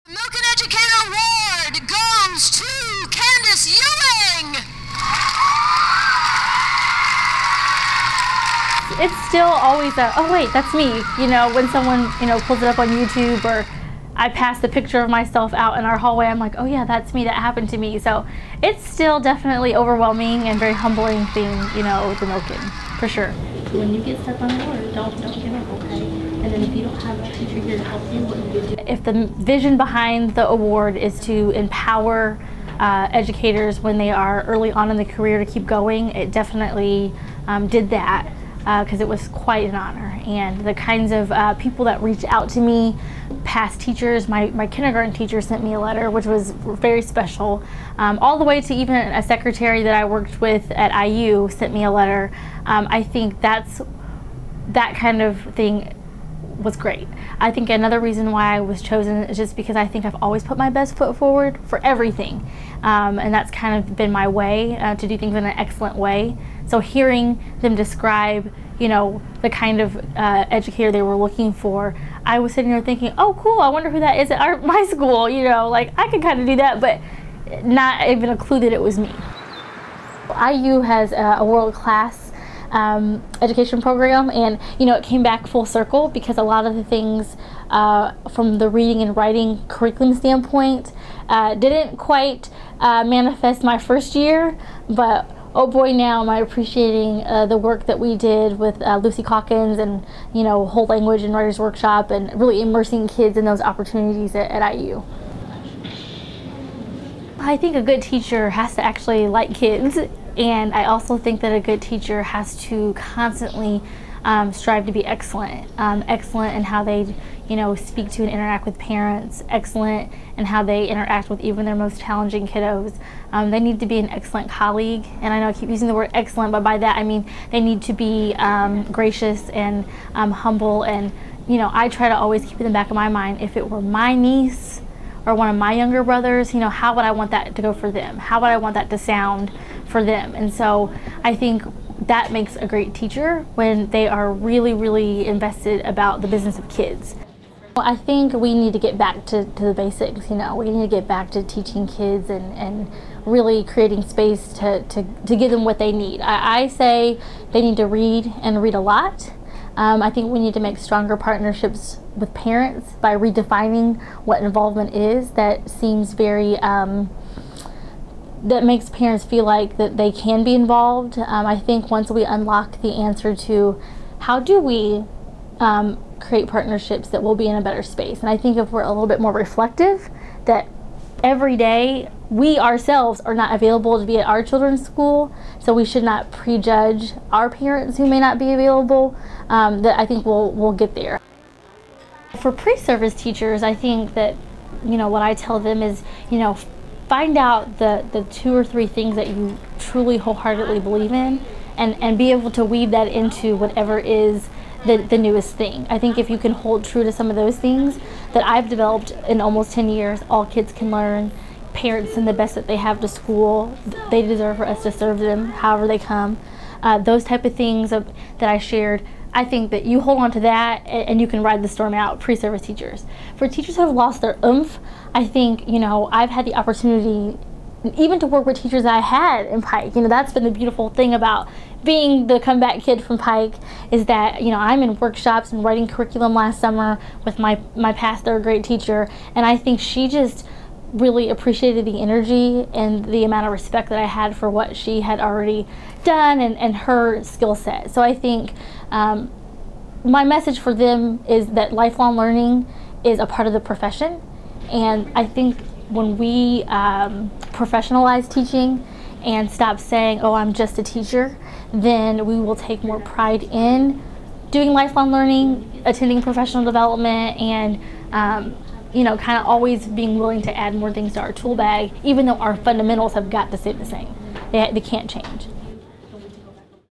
Milken Educator Award goes to Candace Ewing! It's still always a, oh wait, that's me. You know, when someone, pulls it up on YouTube, or I pass the picture of myself out in our hallway, I'm like, oh yeah, that's me, that happened to me. So it's still definitely overwhelming and very humbling thing, with the Milken, for sure. When you get stuck on the board, don't give up, okay? And then if you don't have a teacher here to help you, what do you do? If the vision behind the award is to empower educators when they are early on in the career to keep going, it definitely did that. Because it was quite an honor, and the kinds of people that reached out to me, past teachers, my kindergarten teacher sent me a letter, which was very special, all the way to even a secretary that I worked with at IU sent me a letter. I think that kind of thing was great. I think another reason why I was chosen is just because I think I've always put my best foot forward for everything, and that's kind of been my way to do things in an excellent way. So hearing them describe, the kind of educator they were looking for, I was sitting there thinking, oh cool, I wonder who that is at my school, like I could kind of do that, but not even a clue that it was me. IU has a world-class education program, and it came back full circle because a lot of the things from the reading and writing curriculum standpoint didn't quite manifest my first year, but oh boy, now am I appreciating the work that we did with Lucy Calkins and whole language and writers workshop, and really immersing kids in those opportunities at IU. I think a good teacher has to actually like kids, and I also think that a good teacher has to constantly strive to be excellent. Excellent in how they speak to and interact with parents, excellent in how they interact with even their most challenging kiddos. They need to be an excellent colleague, and I know I keep using the word excellent, but by that I mean they need to be gracious and humble, and I try to always keep in the back of my mind, if it were my niece or one of my younger brothers, how would I want that to go for them? How would I want that to sound for them? And so I think that makes a great teacher, when they are really, really invested about the business of kids. I think we need to get back to the basics. We need to get back to teaching kids and really creating space to give them what they need. I say they need to read, and read a lot. I think we need to make stronger partnerships with parents by redefining what involvement is. That seems very that makes parents feel like that they can be involved. I think once we unlock the answer to how do we create partnerships, that we'll be in a better space. And I think if we're a little bit more reflective, that every day we ourselves are not available to be at our children's school, so we should not prejudge our parents who may not be available, that I think we'll get there. For pre-service teachers, I think that what I tell them is find out the 2 or 3 things that you truly wholeheartedly believe in, and be able to weave that into whatever is the newest thing. I think if you can hold true to some of those things that I've developed in almost 10 years, all kids can learn, parents send the best that they have to school, they deserve for us to serve them however they come. Those type of things that I shared, I think that you hold on to that and you can ride the storm out, pre-service teachers. For teachers who have lost their oomph, I think, I've had the opportunity even to work with teachers that I had in Pike. That's been the beautiful thing about being the comeback kid from Pike, is that, I'm in workshops and writing curriculum last summer with my past 3rd grade teacher, and I think she just really appreciated the energy and the amount of respect that I had for what she had already done and her skill set. So I think my message for them is that lifelong learning is a part of the profession, and I think when we professionalize teaching and stop saying, oh, I'm just a teacher, then we will take more pride in doing lifelong learning, attending professional development, and kind of always being willing to add more things to our tool bag, even though our fundamentals have got to stay the same. They can't change.